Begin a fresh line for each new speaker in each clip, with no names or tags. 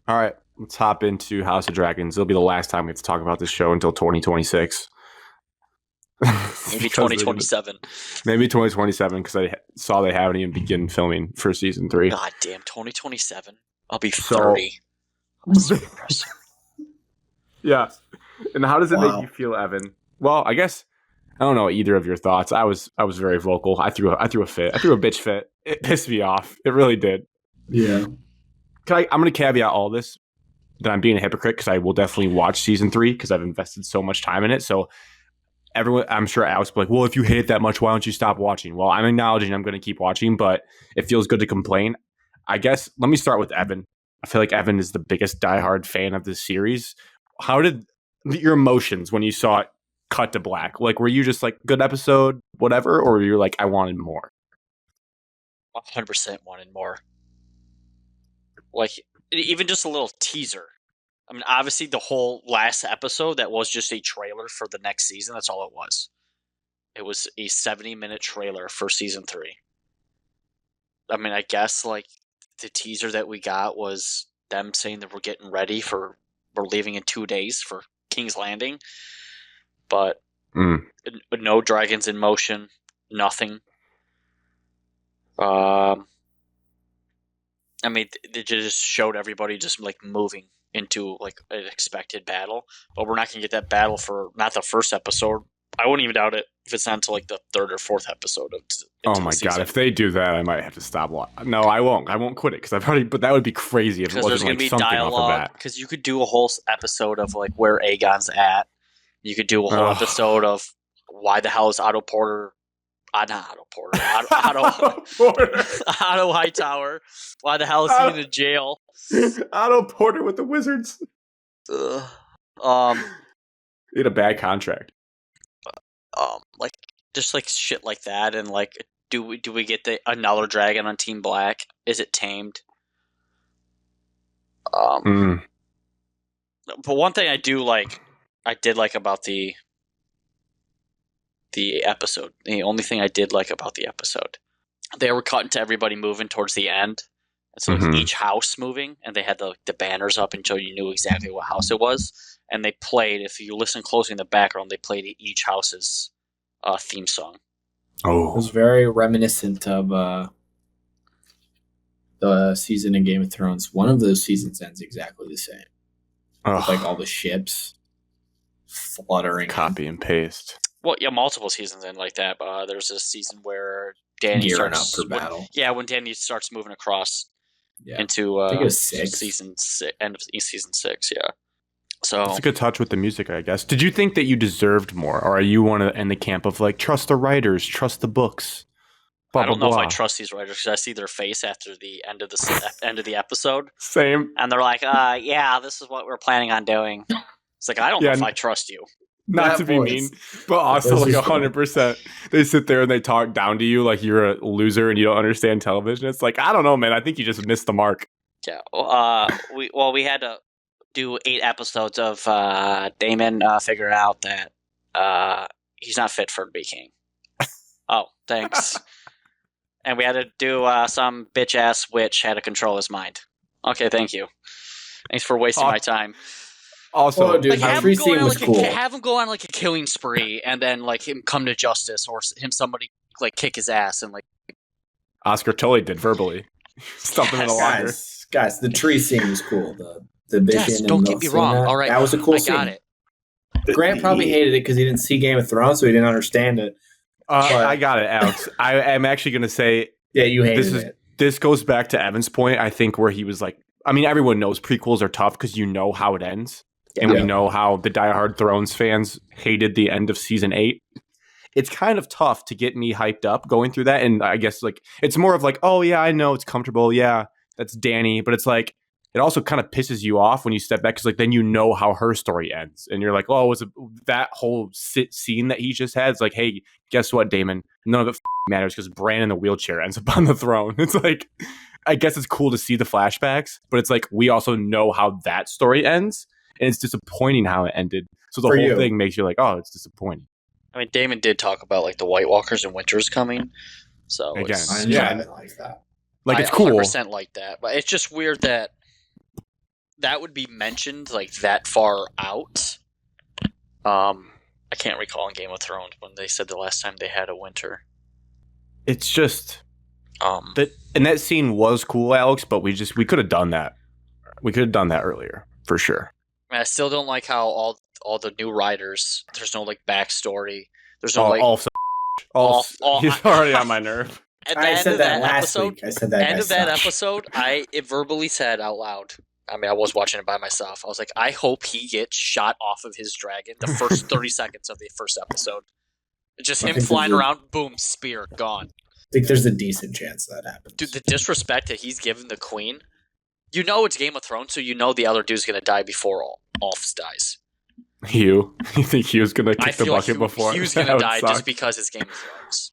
All right, let's hop into House of Dragons. It'll be the last time we have to talk about this show until 2026.
Maybe 2027.
Maybe 2027 because I saw they haven't even begun filming for season 3.
God damn, 2027. I'll be
So-
30. That's so depressing.
Yeah. And how does it make you feel, Evan? Well, I guess I don't know either of your thoughts. I was very vocal. I threw a fit. I threw a bitch fit. It pissed me off. It really did.
Yeah.
I'm going to caveat all this that I'm being a hypocrite because I will definitely watch season 3 because I've invested so much time in it. So everyone, I'm sure Alex will be like, well, if you hate it that much, why don't you stop watching? Well, I'm acknowledging I'm going to keep watching, but it feels good to complain. I guess let me start with Evan. I feel like Evan is the biggest diehard fan of this series. How did your emotions when you saw it cut to black? Like, were you just like, good episode, whatever? Or were you like, I wanted more?
100% wanted more. Like, even just a little teaser. I mean, obviously, the whole last episode, that was just a trailer for the next season. That's all it was. It was a 70-minute trailer for season 3. I mean, I guess, like, the teaser that we got was them saying that we're leaving in 2 days for King's Landing. But no dragons in motion, nothing. I mean, they just showed everybody just like moving into like an expected battle, but we're not gonna get that battle for not the first episode. I wouldn't even doubt it if it's not until like the 3rd or 4th episode of.
Oh my god! If they do that, I might have to stop watching. No, I won't. I won't quit it because I've already. But that would be crazy if it wasn't like something off the bat.
Because you could do a whole episode of like where Aegon's at. You could do a whole episode of why the hell is Otto Porter. Not Otto Porter. Otto Hightower. Why the hell is he in a jail?
Otto Porter with the Wizards. He had a bad contract.
Like just like shit like that, and like, do we get another dragon on Team Black? Is it tamed? But one thing I did like about the episode. The only thing I did like about the episode, they were cutting to everybody moving towards the end. And so each house moving, and they had the banners up until you knew exactly what house it was. And they played, if you listen closely in the background, they played each house's theme song.
Oh, it was very reminiscent of the season in Game of Thrones. One of those seasons ends exactly the same. With like all the ships fluttering.
Copy and paste.
Well, yeah, multiple seasons end like that. There's a season where Danny
gearing
starts
up for battle.
When Danny starts moving across into
I think it was 6.
End of season 6. Yeah, so
it's a good touch with the music, I guess. Did you think that you deserved more, or are you in the camp of like trust the writers, trust the books?
I don't know if I trust these writers because I see their face after the end of the episode.
Same,
and they're like, "Yeah, this is what we're planning on doing." It's like I don't know if I trust you.
Not to be mean, but also like 100%. They sit there and they talk down to you like you're a loser and you don't understand television. It's like, I don't know, man. I think you just missed the mark.
Yeah. We had to do 8 episodes of Daemon figuring out that he's not fit for to be king. Oh, thanks. And we had to do some bitch ass witch had to control his mind. Okay, thank you. Thanks for wasting my time.
Also,
dude,
have him go on like a killing spree, and then like him come to justice, or somebody like kick his ass, and like
Oscar totally did verbally. Stuff him in the locker.
Guys, the tree scene was cool. The vision.
Yes, don't get me wrong. All right,
that was a cool scene.
I got it.
Grant probably hated it because he didn't see Game of Thrones, so he didn't understand it.
I got it, Alex. I am actually going to say,
yeah, you hated it.
This goes back to Evan's point. I think where he was like, I mean, everyone knows prequels are tough because you know how it ends. And we know how the diehard Thrones fans hated the end of season 8. It's kind of tough to get me hyped up going through that. And I guess like it's more of like, oh yeah, I know it's comfortable. Yeah, that's Danny. But it's like it also kind of pisses you off when you step back because like then you know how her story ends. And you're like, oh, was it that whole scene that he just had? It's like, hey, guess what, Damon? None of it matters because Bran in the wheelchair ends up on the throne. It's like, I guess it's cool to see the flashbacks, but it's like we also know how that story ends. And it's disappointing how it ended. So the whole thing makes you like, oh, it's disappointing.
I mean, Damon did talk about like the White Walkers and Winter's coming. So
again, I like that.
Like it's cool.
100% like that. But it's just weird that that would be mentioned like that far out. I can't recall in Game of Thrones when they said the last time they had a winter.
It's just that scene was cool, Alex, but we could have done that. We could have done that earlier for sure.
I still don't like how all the new writers. There's no like backstory. There's no
he's already on my nerve.
I said that last week. I said that.
End of that episode, it verbally said out loud. I mean, I was watching it by myself. I was like, I hope he gets shot off of his dragon the first 30 seconds of the first episode. Just him flying around, boom, spear, gone.
I think there's a decent chance that happens.
Dude, the disrespect that he's given the queen. You know it's Game of Thrones, so you know the other dude's going to die before Ulf dies.
You think he was going to kick the bucket before?
He was going to die just because it's Game of Thrones.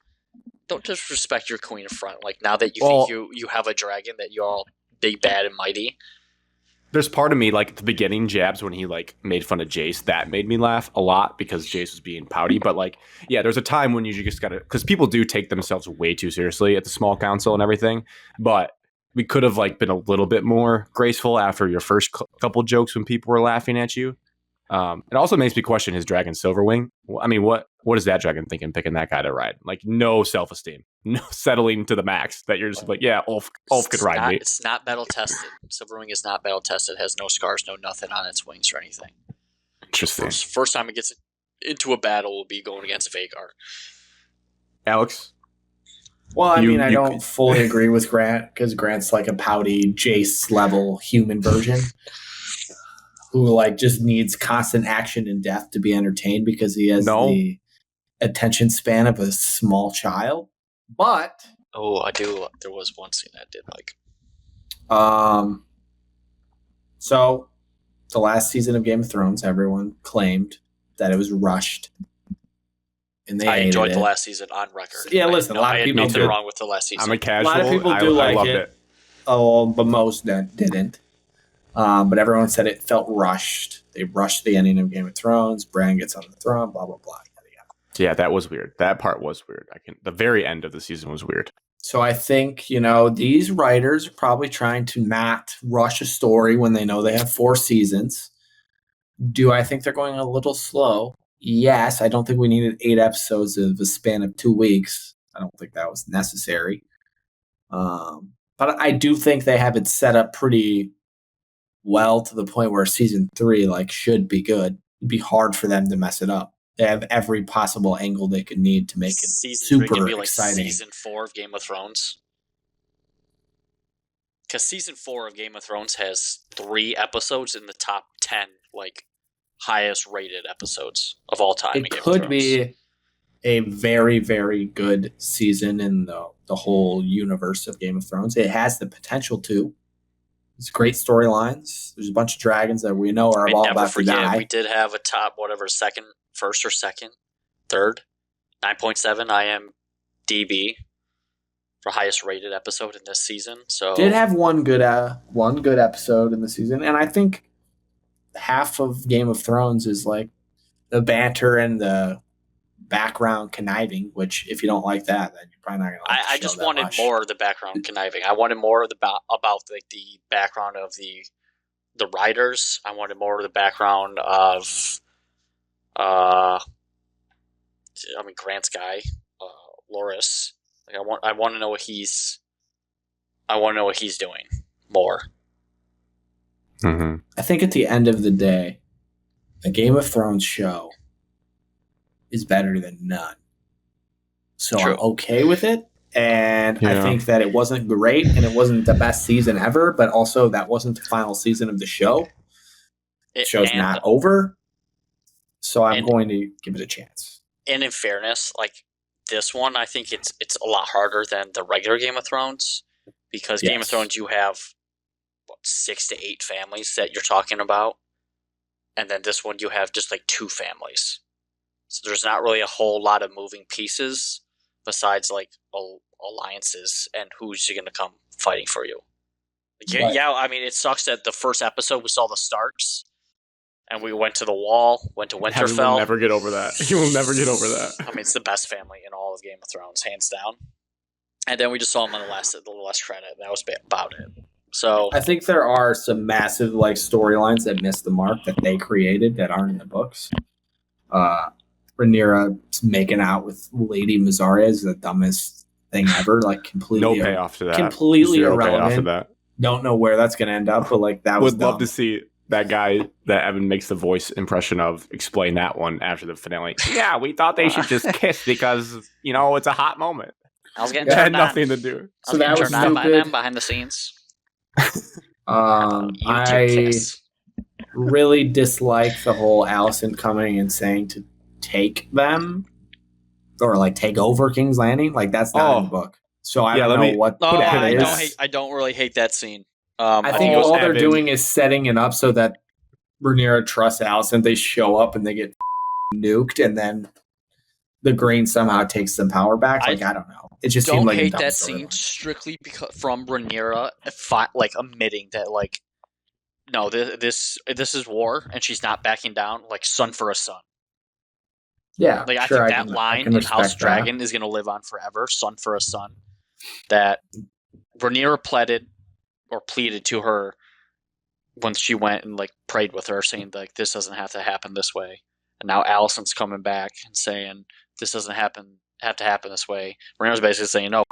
Don't disrespect your queen in front. Like, now that you think you have a dragon, that you're all big, bad, and mighty.
There's part of me, like, at the beginning jabs when he, like, made fun of Jace. That made me laugh a lot because Jace was being pouty. But, like, yeah, there's a time when you just got to... Because people do take themselves way too seriously at the small council and everything. But we could have, like, been a little bit more graceful after your first couple jokes when people were laughing at you. It also makes me question his dragon Silverwing. I mean, what is that dragon thinking picking that guy to ride? Like, no self-esteem, no settling to the max. That you're just like, yeah, Ulf could ride me.
It's not battle tested. Silverwing is not battle tested. It has no scars, no nothing on its wings or anything.
Interesting.
First time it gets into a battle will be going against Vhagar.
Alex?
Well, I mean, I don't fully agree with Grant because Grant's like a pouty Jace level human version. Who like just needs constant action and death to be entertained because he has the attention span of a small child. But
I do. There was one scene I did like.
So the last season of Game of Thrones, everyone claimed that it was rushed, and I
enjoyed the last season on record.
Yeah, listen, a lot of people
nothing wrong with the last season.
I'm a casual.
A lot of people do like it. Oh, but most didn't. But everyone said it felt rushed. They rushed the ending of Game of Thrones. Bran gets on the throne, blah, blah, blah.
Yeah, that was weird. That part was weird. The very end of the season was weird.
So I think, these writers are probably trying to not rush a story when they know they have 4 seasons. Do I think they're going a little slow? Yes. I don't think we needed 8 episodes of a span of 2 weeks. I don't think that was necessary. But I do think they have it set up pretty well to the point where season 3 should be good. It'd be hard for them to mess it up. They have every possible angle they could need to make it
season
super
3 could be
exciting.
Season 4 of Game of Thrones. Because season 4 of Game of Thrones has 3 episodes in the top 10 highest rated episodes of all time.
It could be a very, very good season in the whole universe of Game of Thrones. It has the potential to. It's great storylines. There's a bunch of dragons that we know are all about to die.
We did have a top, first or second, third, 9.7 IMDb for highest rated episode in this season. So
did have one good episode in the season, and I think half of Game of Thrones is the banter and the background conniving, which if you don't like that, then you're probably not going to like
I just wanted more of the background conniving. I wanted more of the the background of the writers. I wanted more of the background of Grant's guy, Loras. I want to know what he's doing more.
Mm-hmm.
I think at the end of the day, a Game of Thrones show is better than none. So
True.
I'm okay with it. And I think that it wasn't great and it wasn't the best season ever, but also that wasn't the final season of the show. The show's not over. So I'm going to give it a chance.
And in fairness, this one, I think it's a lot harder than the regular Game of Thrones because Game of Thrones, you have 6 to 8 families that you're talking about. And then this one, you have just 2 families. So there's not really a whole lot of moving pieces besides alliances and who's going to come fighting for you.
Right.
Yeah, I mean, it sucks that the first episode we saw the Starks and we went to the Wall, went to Winterfell.
You will never get over that. You will never get over that.
I mean, it's the best family in all of Game of Thrones, hands down. And then we just saw them on the last credit. That was about it. So
I think there are some massive like storylines that miss the mark that they created that aren't in the books. Rhaenyra making out with Lady Mazarya is the dumbest thing ever. Like completely
No payoff to that.
completely
Zero payoff to
irrelevant.
that.
Don't know where that's going to end up, but like that was
Would love
dumb.
to see that guy that Evan makes the voice impression of explain that one after the finale. Yeah, we thought they should just kiss because, you know, it's a hot moment.
I was getting
It had
turned on.
nothing to do.
I
So
was
that
getting
was
turned on by
stupid.
them behind the scenes.
I
YouTube kiss.
really dislike the whole Allison coming and saying to take them or like take over King's Landing. Like that's not in the book. So I don't know what
No,
that
I
is.
don't really hate that scene.
I think
it was
all they're
Evan.
doing is setting it up so that Rhaenyra trusts Allison. They show up and they get nuked, and then the Green somehow takes some power back. Like I don't know. It just seemed
don't
like a
hate
dumb
that
storyline.
scene strictly because from Rhaenyra, like admitting that like, no, this is war, and she's not backing down. Like son for a son.
Yeah,
Like
sure,
I think that line in
respect
House
that.
Dragon is going to live on forever. Son for a son. That Rhaenyra pleaded to her when she went and like prayed with her, saying like this doesn't have to happen this way. And now Allison's coming back and saying this doesn't have to happen this way. Rhaenyra's basically saying, no,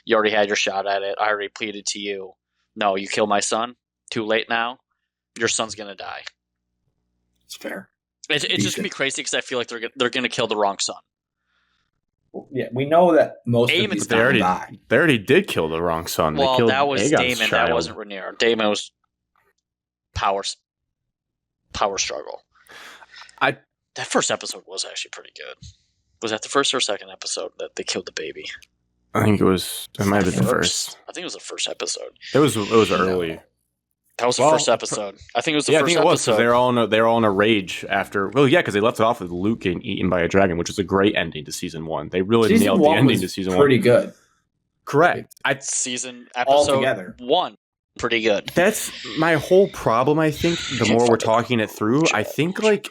you already had your shot at it. I already pleaded to you. No, you killed my son. Too late now. Your son's gonna die.
It's fair.
It's just gonna be crazy because I feel like they're gonna kill the wrong son.
Yeah, we know that most
Aemon's
of these
They already,
die.
they already did kill the wrong son. They
Well,
killed
that was
Aegon's
Daemon.
child.
That wasn't Rhaenyra. Daemon was power struggle. That first episode was actually pretty good. Was that the first or second episode that they killed the baby?
I think it might have been the first.
I think it was the first episode.
It was early.
That was the
Well,
first episode. I think it was the
Yeah, I
first
think it was
episode.
because they're all in a rage after. Well, yeah, because they left it off with Luke getting eaten by a dragon, which was a great ending to season 1. They really
Season
nailed the
one
ending
was
to season
pretty
1.
good.
Correct.
Season
All
episode
together.
1, pretty good.
That's my whole problem. I think the more we're talking it through, I think like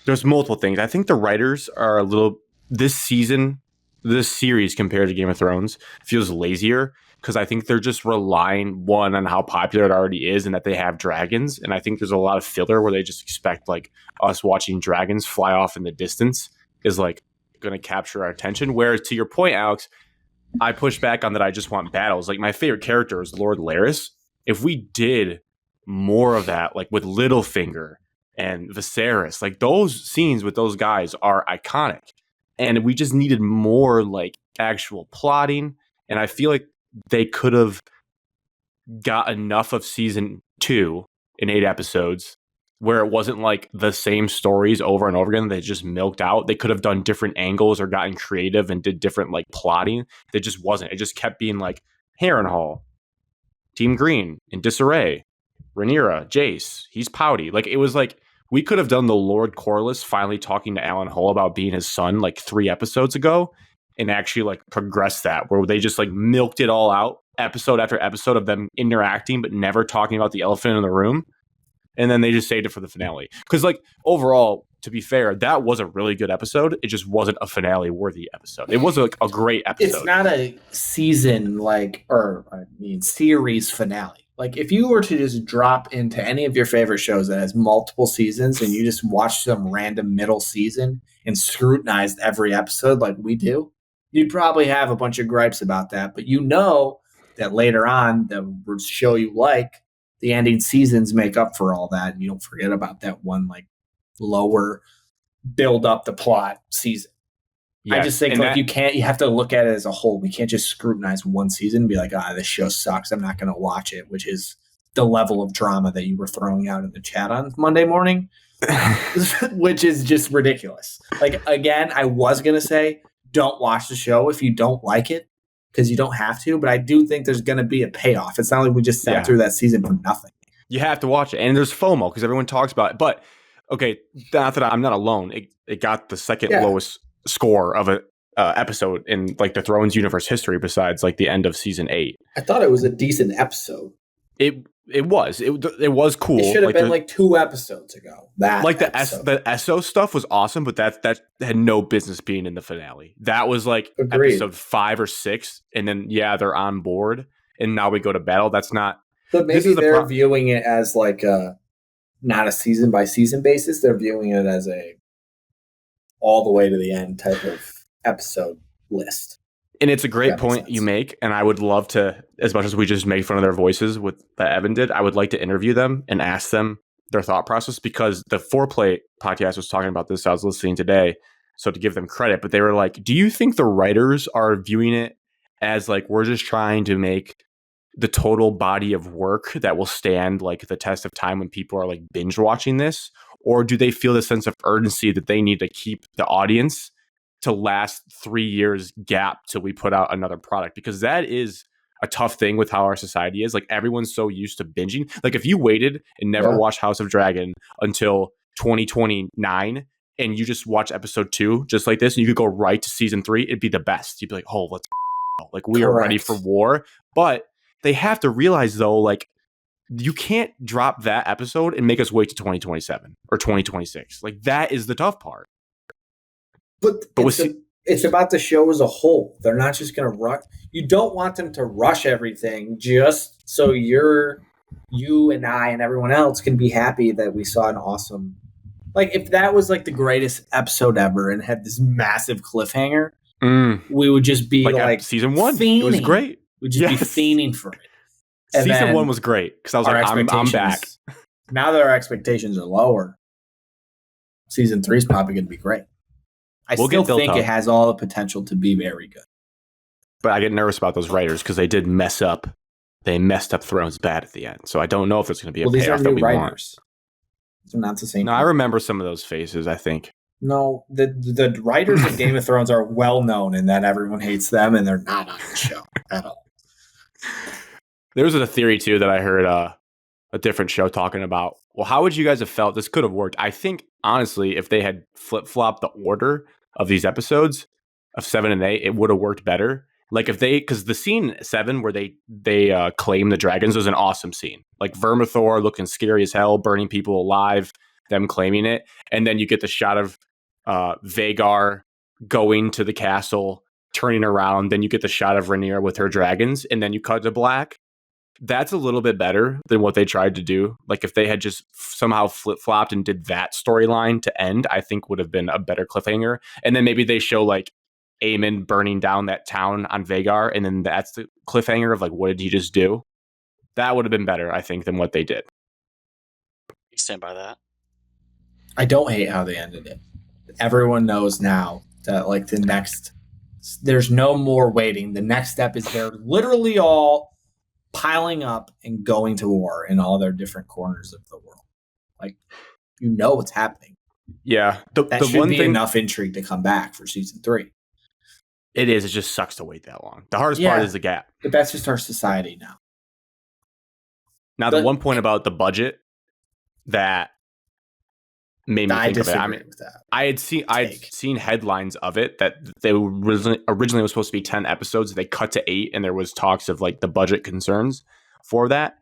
there's multiple things. I think the writers are a little this series compared to Game of Thrones feels lazier because I think they're just relying on how popular it already is and that they have dragons. And I think there's a lot of filler where they just expect like us watching dragons fly off in the distance is like going to capture our attention. Whereas to your point, Alex, I push back on that. I just want battles. Like my favorite character is Lord Larys. If we did more of that, like with Littlefinger and Viserys, like those scenes with those guys are iconic. And we just needed more like actual plotting. And I feel like they could have got enough of season 2 in 8 episodes where it wasn't like the same stories over and over again. They just milked out. They could have done different angles or gotten creative and did different like plotting. It just wasn't. It just kept being like Harrenhal, Team Green in disarray, Rhaenyra, Jace, he's pouty. Like it was like we could have done the Lord Corlys finally talking to Alan Hull about being his son like 3 episodes ago and actually like progress that where they just like milked it all out episode after episode of them interacting but never talking about the elephant in the room. And then they just saved it for the finale. Because like overall, to be fair, that was a really good episode. It just wasn't a finale worthy episode. It was like a great episode.
It's not a season series finale. Like if you were to just drop into any of your favorite shows that has multiple seasons and you just watch some random middle season and scrutinized every episode like we do, you'd probably have a bunch of gripes about that. But you know that later on, the show you like, the ending seasons make up for all that. And you don't forget about that one like lower build up the plot season.
Yes,
I just think like you have to look at it as a whole. We can't just scrutinize one season and be like, this show sucks. I'm not going to watch it, which is the level of drama that you were throwing out in the chat on Monday morning, which is just ridiculous. Like, again, I was going to say, don't watch the show if you don't like it because you don't have to. But I do think there's going to be a payoff. It's not like we just sat through that season for nothing.
You have to watch it. And there's FOMO because everyone talks about it. But, okay, not that I'm not alone. It got the second lowest score of a episode in like the Thrones universe history besides like the end of season 8.
I thought it was a decent episode.
It was cool.
It should have been like 2 episodes ago.
The Esso stuff was awesome, but that had no business being in the finale. That was like episode 5 or 6, and then they're on board, and now we go to battle. That's not.
But maybe they're viewing it as like not a season by season basis. They're viewing it as a all the way to the end type of episode list.
And it's a great point you make, and I would love to, as much as we just made fun of their voices with that Evan did, I would like to interview them and ask them their thought process, because the Foreplay podcast was talking about this. I was listening today, so to give them credit, but they were like, do you think the writers are viewing it as like, we're just trying to make the total body of work that will stand like the test of time when people are like binge watching this? Or do they feel the sense of urgency that they need to keep the audience to last 3 years gap till we put out another product? Because that is a tough thing with how our society is. Like, everyone's so used to binging. Like, if you waited and never watched House of Dragon until 2029 and you just watch episode 2 just like this, and you could go right to season 3, it'd be the best. You'd be like, oh, let's go. Like, we are ready for war. But they have to realize, though, like, you can't drop that episode and make us wait to 2027 or 2026. Like, that is the tough part.
But it's about the show as a whole. They're not just going to rush. You don't want them to rush everything just so you and I and everyone else can be happy that we saw an awesome. Like, if that was like the greatest episode ever and had this massive cliffhanger, we would just be like
season 1.
Fiending.
It was great.
We'd just be fiending for it. And
season 1 was great because I was like, I'm back.
Now that our expectations are lower, season 3 is probably going to be great. I still think it has all the potential to be very good.
But I get nervous about those writers because they did mess up. They messed up Thrones bad at the end. So I don't know if there's going to be a payoff that we want.
They're not the same.
No, I remember some of those faces, I think.
No, the writers of Game of Thrones are well known in that everyone hates them and they're not on the show at all.
There was a theory, too, that I heard a different show talking about. Well, how would you guys have felt? This could have worked. I think, honestly, if they had flip-flopped the order of these episodes of 7 and 8, it would have worked better. Like, if they, because the scene 7 where they claim the dragons was an awesome scene. Like, Vermithor looking scary as hell, burning people alive, them claiming it. And then you get the shot of Vhagar going to the castle, turning around. Then you get the shot of Rhaenyra with her dragons, and then you cut to black. That's a little bit better than what they tried to do. Like, if they had just somehow flip-flopped and did that storyline to end, I think would have been a better cliffhanger. And then maybe they show, like, Aemon burning down that town on Vhagar, and then that's the cliffhanger of, like, what did he just do? That would have been better, I think, than what they did.
You stand by that?
I don't hate how they ended it. Everyone knows now that, like, there's no more waiting. The next step is they're literally all piling up and going to war in all their different corners of the world. Like, you know what's happening.
Yeah.
That should be enough intrigue to come back for season 3.
It is. It just sucks to wait that long. The hardest part is the gap.
But that's just our society now.
Now, the one point about the budget that made me think of it. I mean, I'd seen headlines of it that they originally was supposed to be 10 episodes. They cut to 8, and there was talks of like the budget concerns for that.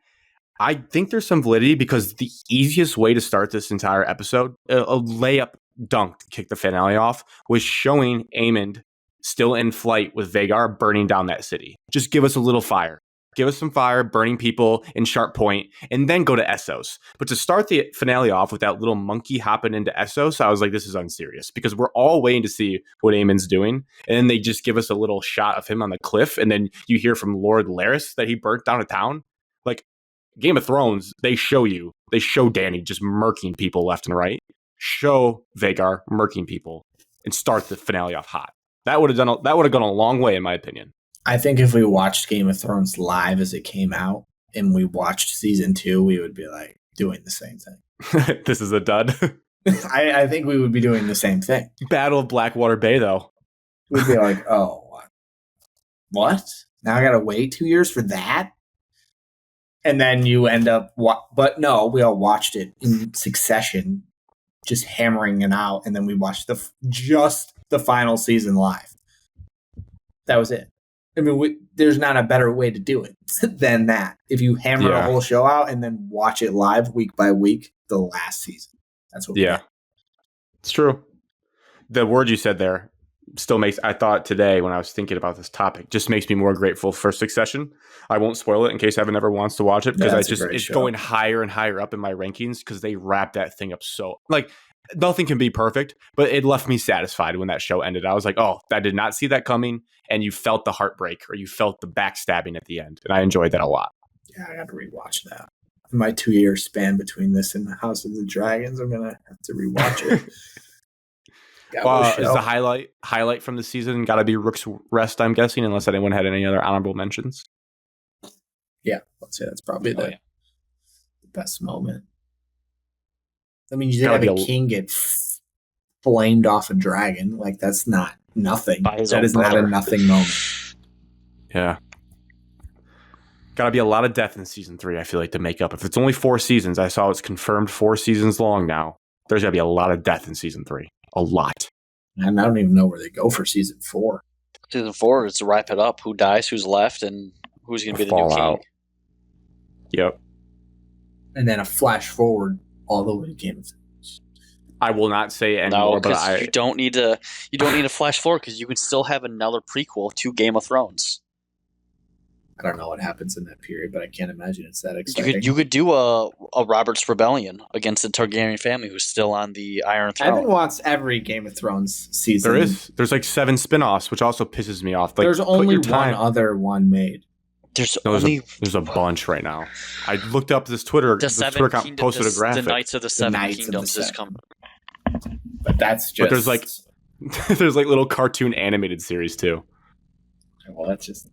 I think there's some validity because the easiest way to start this entire episode, a layup dunk to kick the finale off, was showing Aemond still in flight with Vhagar burning down that city. Just give us a little fire. Give us some fire, burning people in Sharp Point, and then go to Essos. But to start the finale off with that little monkey hopping into Essos, I was like, this is unserious. Because we're all waiting to see what Aemon's doing. And then they just give us a little shot of him on the cliff. And then you hear from Lord Larys that he burnt down a town. Like, Game of Thrones, they show Dany just murking people left and right. Show Vhagar murking people. And start the finale off hot. That would have gone a long way, in my opinion.
I think if we watched Game of Thrones live as it came out and we watched season 2, we would be like doing the same thing.
This is a dud.
I think we would be doing the same thing.
Battle of Blackwater Bay, though.
We'd be like, oh, what? Now I got to wait 2 years for that? And then you end up, but no, we all watched it in succession, just hammering it out. And then we watched just the final season live. That was it. I mean, there's not a better way to do it than that. If you hammer a whole show out and then watch it live week by week, the last season. That's what we did.
It's true. The word you said there, still makes, I thought today when I was thinking about this topic, just makes me more grateful for Succession. I won't spoil it in case Evan ever wants to watch it, because it's going higher and higher up in my rankings because they wrap that thing up so, like, nothing can be perfect, but it left me satisfied when that show ended. I was like, oh, I did not see that coming. And you felt the heartbreak, or you felt the backstabbing at the end. And I enjoyed that a lot.
Yeah, I got to rewatch that. In my 2-year span between this and the House of the Dragons, I'm going to have to rewatch it.
Is the highlight from the season got to be Rook's Rest, I'm guessing, unless anyone had any other honorable mentions?
Yeah, I'd say that's probably the best moment. I mean, you did have a king get flamed off a dragon. Like, that's not nothing. That is not a nothing moment.
Yeah. Got to be a lot of death in season 3, I feel like, to make up. If it's only 4 seasons, I saw it's confirmed 4 seasons long now. There's got to be a lot of death in season 3. A lot.
And I don't even know where they go for season 4.
Season 4 is to wrap it up. Who dies, who's left, and who's going to be the new king.
Yep.
And then a flash forward all the way to Game of Thrones.
I will not say anymore, but
you don't need to flash forward, because you can still have another prequel to Game of Thrones.
I don't know what happens in that period, but I can't imagine it's that exciting.
You could do a Robert's Rebellion against the Targaryen family who's still on the Iron Throne.
I've watched every Game of Thrones season.
There's like 7 spin-offs, which also pisses me off. Like,
there's only one other one made.
There's a bunch right now. I looked up this Twitter account, posted a graphic.
The Knights of the Seven Kingdoms is coming.
But that's just.
But there's like little cartoon animated series too.
Well, that's just.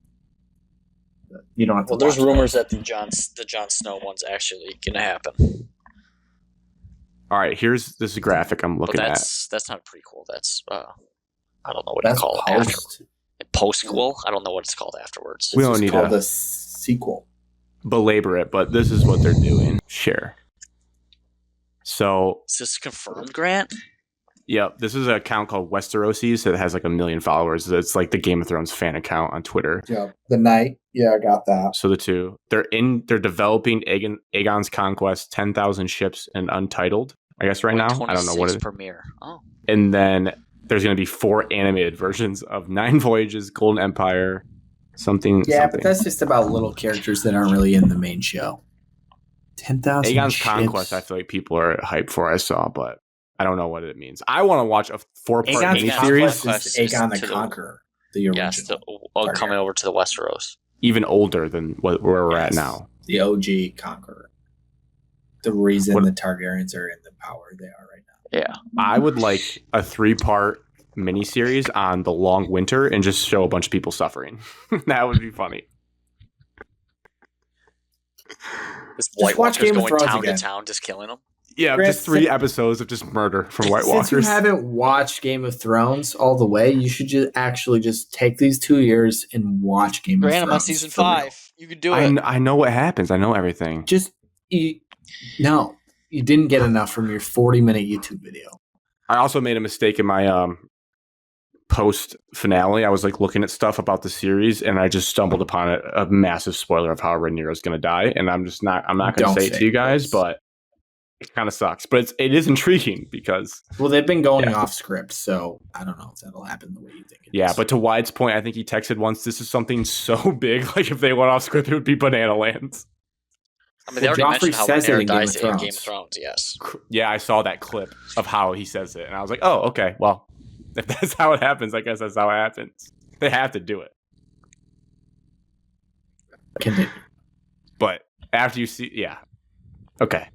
You don't have to.
Well, there's rumors that the Jon Snow one's actually going to happen.
All right, this is a graphic I'm looking at.
That's not a prequel. That's I don't know what it's called. Postquel. I don't know what it's called afterwards.
We don't need
a sequel.
Belabor it, but this is what they're doing. Share. So
is this confirmed, Grant?
Yep, this is an account called Westeroses that has like 1 million followers. It's like the Game of Thrones fan account on Twitter.
Yeah, the Knight. Yeah, I got that.
So the two, they're developing Aegon's Conquest, 10,000 ships, and Untitled. I guess right now, I don't know what it is.
Premiere. Oh,
and then there's going to be 4 animated versions of 9 Voyages, Golden Empire, something.
Yeah, but that's just about little characters that aren't really in the main show. 10,000
Aegon's Conquest. I feel like people are hyped for. I saw, but I don't know what it means. I want to watch a 4-part miniseries.
Aegon the Conqueror, the original.
Coming over to the Westeros.
Even older than where we're at now.
The OG Conqueror. The reason the Targaryens are in the power they are right now.
Yeah.
I would like a 3-part miniseries on the long winter and just show a bunch of people suffering. That would be funny.
Just watch Game of Thrones town to town, just killing them.
Yeah, just 3 episodes of just murder from White Walkers.
Since you haven't watched Game of Thrones all the way, you should just take these 2 years and watch Game of Thrones.
I'm on season 5. You can do it.
I know what happens. I know everything.
You didn't get enough from your 40-minute YouTube video.
I also made a mistake in my post finale. I was like looking at stuff about the series, and I just stumbled upon a massive spoiler of how Rhaenyra is going to die. And I'm not going to say it to you guys, but. It kind of sucks, but it is intriguing because...
Well, they've been going off script, so I don't know if that'll happen the way you think it is.
But to Wyatt's point, I think he texted once, this is something so big, like if they went off script, it would be Banana Lands.
I mean, they already mentioned how Rhaenyra dies in Game of Thrones, yes.
Yeah, I saw that clip of how he says it, and I was like, oh, okay, well, if that's how it happens, I guess that's how it happens. They have to do it.
Continue.
But after you see... Yeah. Okay.